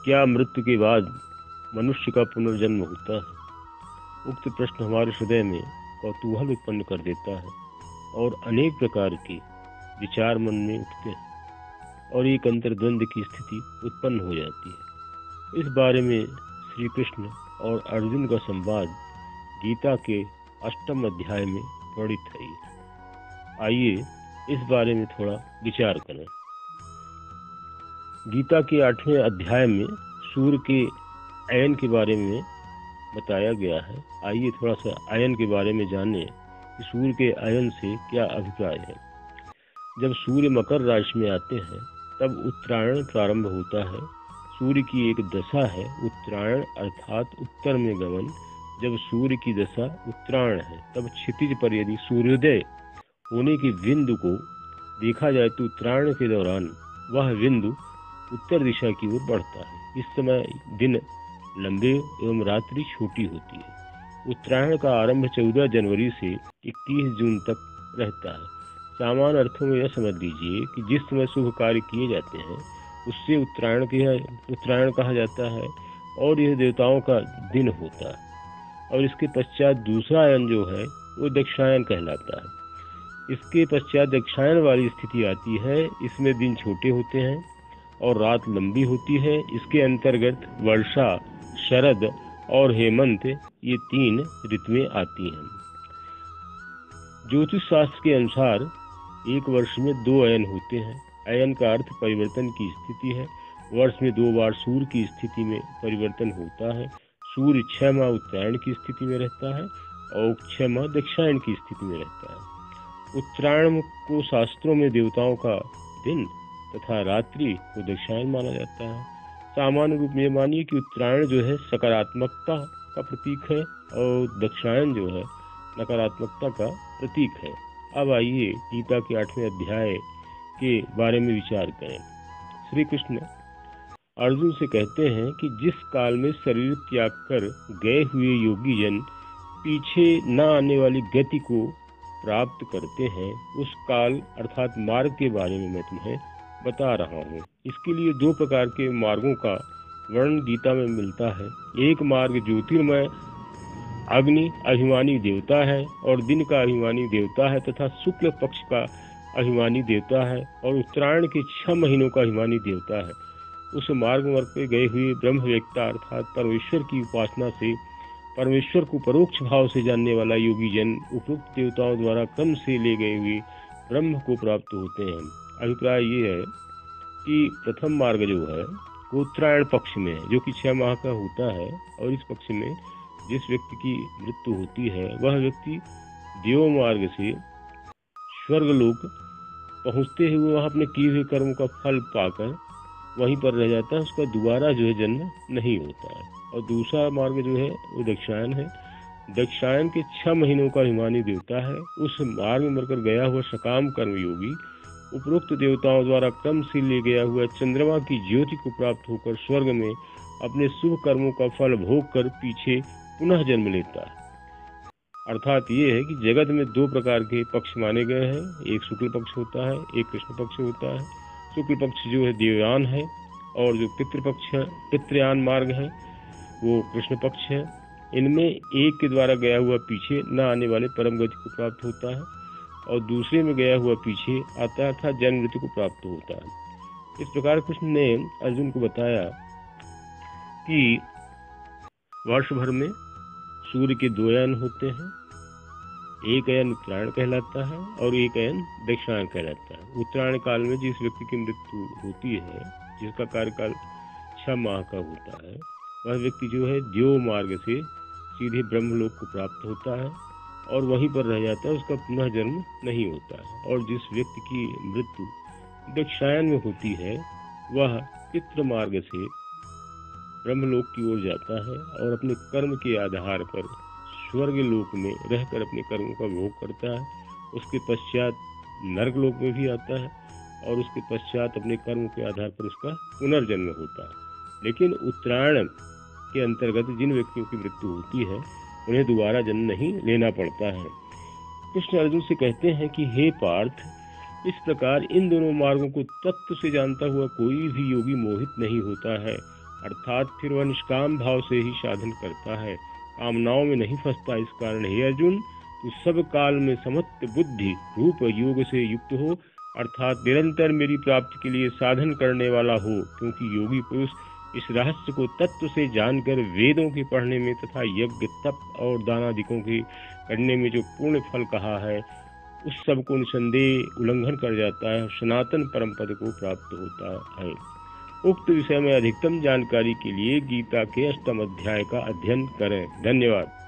क्या मृत्यु के बाद मनुष्य का पुनर्जन्म होता है? उक्त प्रश्न हमारे हृदय में कौतूहल उत्पन्न कर देता है और अनेक प्रकार के विचार मन में उठते हैं और एक अंतर्द्वंद की स्थिति उत्पन्न हो जाती है। इस बारे में श्री कृष्ण और अर्जुन का संवाद गीता के 8वें अध्याय में वर्णित है। आइए इस बारे में थोड़ा विचार करें। गीता के 8वें अध्याय में सूर्य के अयन के बारे में बताया गया है। आइए थोड़ा सा अयन के बारे में जानें कि सूर्य के अयन से क्या अभिप्राय है। जब सूर्य मकर राशि में आते हैं तब उत्तरायण प्रारंभ होता है। सूर्य की एक दशा है उत्तरायण अर्थात उत्तर में गमन। जब सूर्य की दशा उत्तरायण है तब क्षितिज पर यदि सूर्योदय होने की बिंदु को देखा जाए तो उत्तरायण के दौरान वह बिंदु उत्तर दिशा की ओर बढ़ता है। इस समय दिन लंबे एवं रात्रि छोटी होती है। उत्तरायण का आरंभ 14 जनवरी से 31 जून तक रहता है। सामान्य अर्थों में यह समझ लीजिए कि जिस समय शुभ कार्य किए जाते हैं उससे उत्तरायण कहा जाता है और यह देवताओं का दिन होता है। और इसके पश्चात दूसरा अयन जो है वो दक्षायन कहलाता है। इसके पश्चात दक्षायन वाली स्थिति आती है। इसमें दिन छोटे होते हैं और रात लंबी होती है। इसके अंतर्गत वर्षा, शरद और हेमंत ये 3 ऋतुएं आती हैं। ज्योतिष शास्त्र के अनुसार एक वर्ष में 2 अयन होते हैं। अयन का अर्थ परिवर्तन की स्थिति है। वर्ष में 2 बार सूर्य की स्थिति में परिवर्तन होता है। सूर्य 6 माह उत्तरायण की स्थिति में रहता है और 6 माह दक्षिणायन की स्थिति में रहता है। उत्तरायण को शास्त्रों में देवताओं का दिन तथा रात्रि को दक्षिणायन माना जाता है। सामान्य रूप में मानिए कि उत्तरायण जो है सकारात्मकता का प्रतीक है और दक्षिणायन जो है नकारात्मकता का प्रतीक है। अब आइए गीता के 8वें अध्याय के बारे में विचार करें। श्री कृष्ण अर्जुन से कहते हैं कि जिस काल में शरीर त्याग कर गए हुए योगी जन पीछे न आने वाली गति को प्राप्त करते हैं उस काल अर्थात मार्ग के बारे में मैं तुम्हें बता रहा हूँ। इसके लिए 2 प्रकार के मार्गों का वर्णन गीता में मिलता है। एक मार्ग ज्योतिर्मय अग्नि अभिमानी देवता है और दिन का अभिमानी देवता है तथा शुक्ल पक्ष का अभिमानी देवता है और उत्तरायण के 6 महीनों का अभिमानी देवता है। उस मार्ग पर गए हुए ब्रह्मवेत्ता अर्थात परमेश्वर की उपासना से परमेश्वर को परोक्ष भाव से जानने वाला योगी जन उपरोक्त देवताओं द्वारा क्रम से ले गए हुए ब्रह्म को प्राप्त होते हैं। अभिप्राय ये है कि प्रथम मार्ग जो है वो उत्तरायण पक्ष में है जो कि 6 माह का होता है और इस पक्ष में जिस व्यक्ति की मृत्यु होती है वह व्यक्ति देव मार्ग से स्वर्गलोक पहुँचते हुए वहाँ अपने किए हुए कर्म का फल पाकर वहीं पर रह जाता है। उसका दोबारा जो है जन्म नहीं होता है। और दूसरा मार्ग जो है वो दक्षायन है। दक्षायन के 6 महीनों का अभिमानी देवता है। उस मार्ग में मरकर गया हुआ सकाम कर्मयोगी उपरोक्त देवताओं द्वारा क्रम से ले गया हुआ चंद्रमा की ज्योति को प्राप्त होकर स्वर्ग में अपने शुभ कर्मों का फल भोग कर पीछे पुनः जन्म लेता है। अर्थात ये है कि जगत में 2 प्रकार के पक्ष माने गए हैं। एक शुक्ल पक्ष होता है, एक कृष्ण पक्ष होता है। शुक्ल पक्ष जो है देवयान है और जो पितृपक्ष है पितृयान मार्ग है वो कृष्ण पक्ष है। इनमें एक के द्वारा गया हुआ पीछे न आने वाले परम गति को प्राप्त होता है और दूसरे में गया हुआ पीछे आता है अर्थात जन्म मृत्यु को प्राप्त होता है। इस प्रकार कृष्ण ने अर्जुन को बताया कि वर्ष भर में सूर्य के 2 अयन होते हैं। एक अयन उत्तरायण कहलाता है और एक अयन दक्षिणायन कहलाता है। उत्तरायण काल में जिस व्यक्ति की मृत्यु होती है जिसका कार्यकाल 6 माह का होता है वह व्यक्ति जो है देव मार्ग से सीधे ब्रह्मलोक को प्राप्त होता है और वहीं पर रह जाता है। उसका पुनः जन्म नहीं होता है। और जिस व्यक्ति की मृत्यु दक्षिणायन में होती है वह पितृ मार्ग से ब्रह्मलोक की ओर जाता है और अपने कर्म के आधार पर स्वर्ग लोक में रहकर अपने कर्मों का भोग करता है। उसके पश्चात नरक लोक में भी आता है और उसके पश्चात अपने कर्म के आधार पर उसका पुनर्जन्म होता है। लेकिन उत्तरायण के अंतर्गत जिन व्यक्तियों की मृत्यु होती है उन्हें दोबारा जन्म नहीं लेना पड़ता है। कृष्ण अर्जुन से कहते हैं कि हे पार्थ, इस प्रकार इन दोनों मार्गों को तत्व से जानता हुआ कोई भी योगी मोहित नहीं होता है। अर्थात फिर वह निष्काम भाव से ही साधन करता है, कामनाओं में नहीं फंसता। इस कारण हे अर्जुन, तू सब काल में समत्व बुद्धि रूप योग से युक्त हो, अर्थात निरंतर मेरी प्राप्ति के लिए साधन करने वाला हो, क्योंकि योगी पुरुष इस रहस्य को तत्व से जानकर वेदों के पढ़ने में तथा यज्ञ तप और दानादिकों के करने में जो पूर्ण फल कहा है उस सब को निसंदेह उल्लंघन कर जाता है, सनातन परम पद को प्राप्त होता है। उक्त विषय में अधिकतम जानकारी के लिए गीता के 8वें अध्याय का अध्ययन करें। धन्यवाद।